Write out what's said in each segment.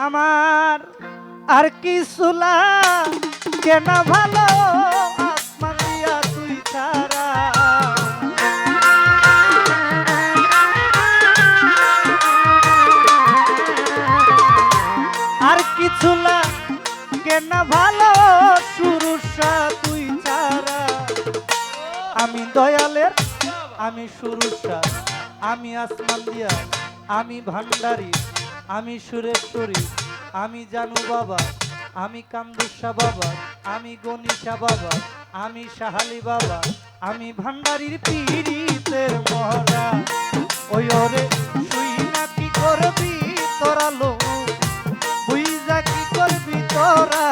আমার আর কিছু লাগে না ভালো আসমান দিয়া তুই ছাড়া। আর কিছু লাগে না ভালো সুরুষা তুই ছাড়া। আমি দয়ালের আমি সুরুষা, আমি আসমান দিয়া, আমি ভান্ডারী, আমি সুরেশ্বরী, আমি জানু বাবা, আমি কামদেশা বাবা, আমি গণিশা বাবা, আমি সাহালি বাবা, আমি ভান্ডারীর পীড়িতের মহরা। ওই ওরে শুই না কি করবি তোরা লো, বুঝা কি করবি তোরা,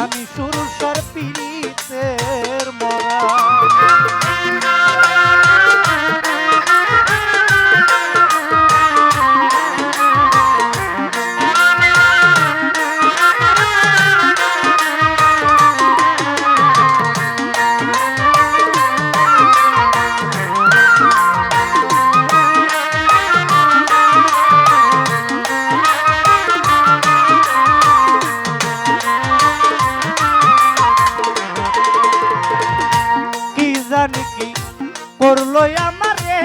আমি সুরুষার পীড়িতের মরা। জানি কি করলো আমারে,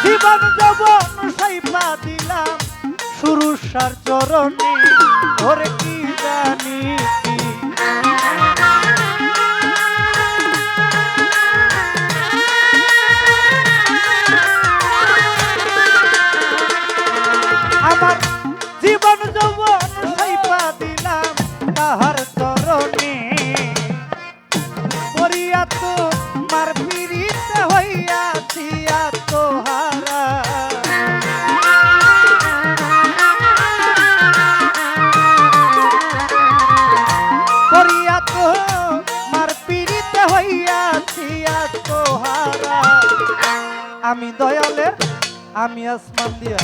জীবন যৌবন সাইপা দিলাম সুরুষার চরণে। ওরে কি জানি কি আমার জীবন যৌবন সাইপা দিলাম তাহার চরণে। পড়িয়া তো মার পীড়িতে হইয়াছি আত্মহারা। পড়িয়া তো মার পীড়িতে হইয়াছি আত্মহারা। আমি দয়ালের আমি আসমান দিয়া,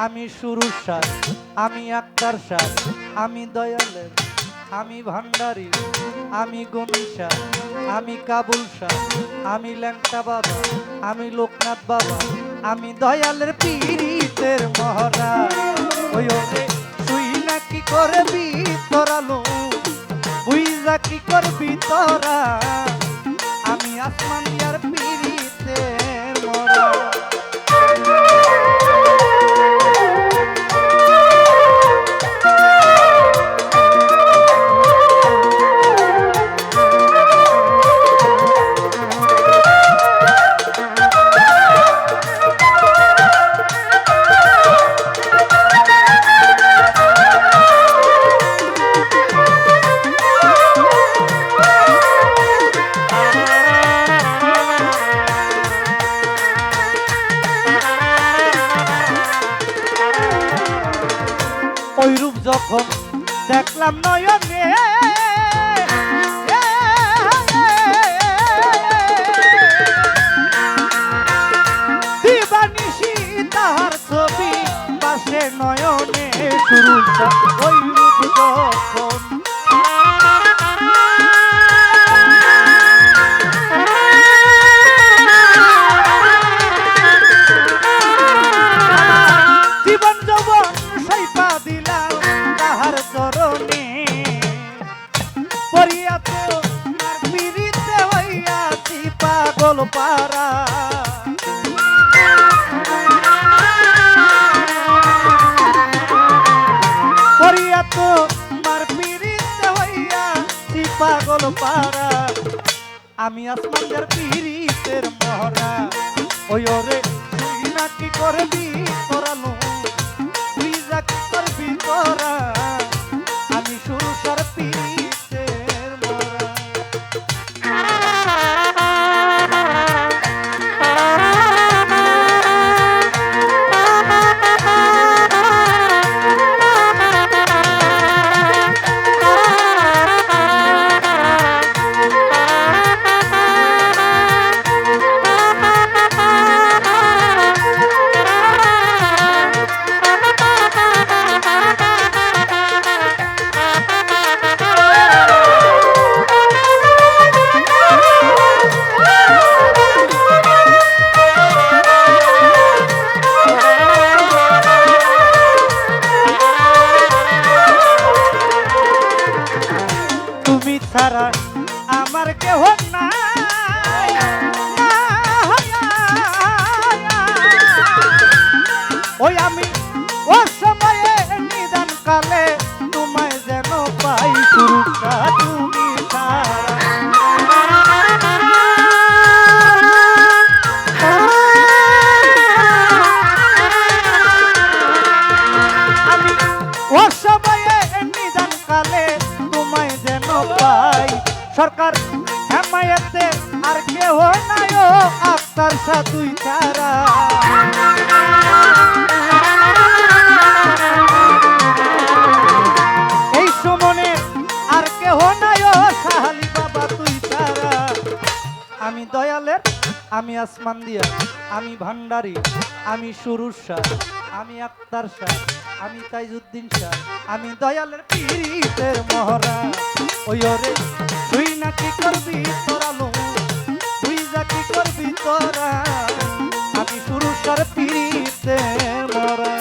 আমি সুরুষা, আমি আক্তার শাহ, আমি দয়ালের, আমি ভান্ডারী, আমি গণিশা, আমি কাবুল শাহ, আমি ল্যাংটা বাবা, আমি লোকনাথ বাবা, আমি দয়ালের পীড়িতের মহরা। ওই ওরে তুই না কি করবি তোরা লো, বুঝা কি করবি তোরা, আমি আসমান দিয়ার পীড়িতের মরা। ওই রূপ যখন দেখলাম নয়নে, দিবানিশি তাহার ছবি পাশে নয়নে সুরুষা। ওই রূপ যখন জীবন যৌবন সাইপা দিলাম তাহার চরণে। পড়িয়া তো মার পীড়িতে হইয়াছি পাগল পারা। পড়িয়া তো মার পীড়িতে হইয়াছি পাগল পারা। আমি আসমানের পীড়িতের মহরা। ওই ওরে তুই না কি করবি তোরা লো, তুই যা কি করবি তোরা, আমি সুরুষার পীড়িতের মরা। কেহ নাই ও আক্তার শাহ তুই ছাড়া। এই সুমনে আর কেহ নাই ও শাহালি বাবা তুই ছাড়া। আমি দয়ালের, আমি আসমান দিয়া, আমি ভান্ডারি, আমি সুরুর শাহ, আমি আক্তার শাহ, আমি তাইজুদ্দিন শাহ, আমি দয়ালের পীরিতের মহরা। ওই রে তুই না কি করবি তোরা লো, তুই যা কি করবি তোরা, আমি সুরুর শাহর পীরিতের মহরা।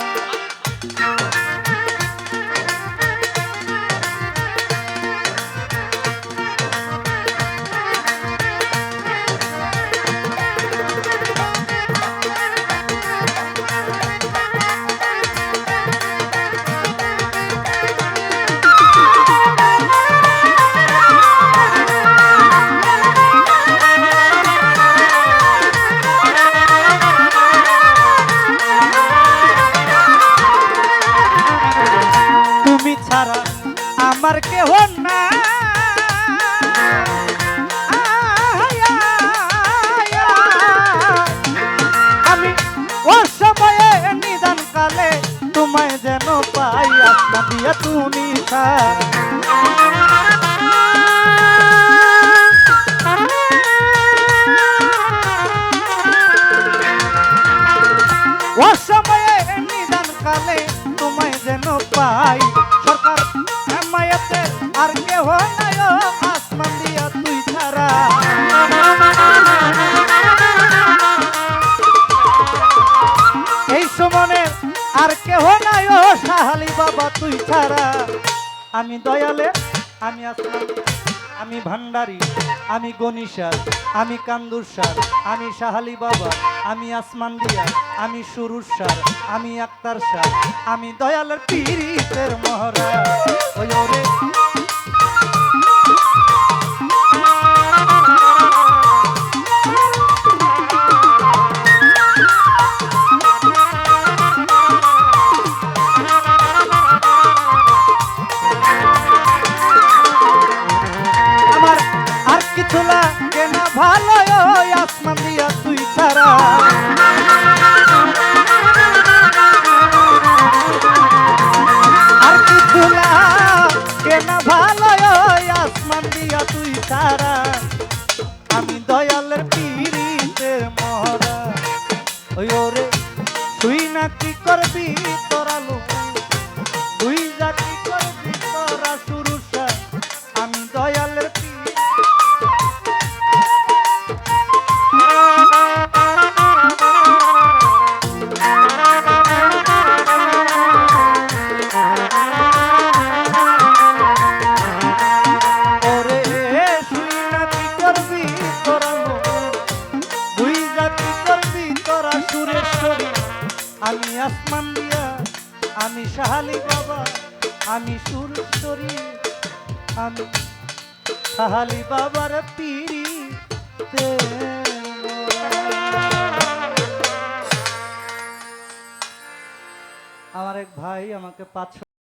আমার কেহ না আমি ও সময়ে নিদান কালে তোমায় যেন পাই আত্মা দিয়া তুমি ও সময়ে নিদান কালে তোমায় যেন পাই। সরকার মায়াতে আর কেহ নাই ও আসমান দিয়া তুই ছাড়া। এই সুমনে আর কেহ নাই ও শাহালি বাবা তুই ছাড়া। আমি দয়ালে, আমি আসমান, আমি ভান্ডারি, আমি গনিশার, আমি কান্দুরসার, আমি শাহালি বাবা, আমি আসমান দিয়া, আমি সুরুর সার, আমি আক্তার সার, আমি দয়ালের পীরিতের মহরা। ওই রে আমার আর কিছু লাগে না ভালো আসমান দিয়া তুই ছাড়া। আর কিছু লাগে না ভালো আসমান দিয়া তুই ছাড়া। আমি দয়ালের পীরিতের মহরা। ওই রে তুই না কি করবি তোরা লো, তুই যা কি করবি তোরা সুরুষা, আমি দয়ালের পীর। আমি আসমান দিয়া, আমি শাহালি বাবা, আমি সুরেশ্বরী, আমি শাহালি বাবার পীরিতে। আমার এক ভাই আমাকে 500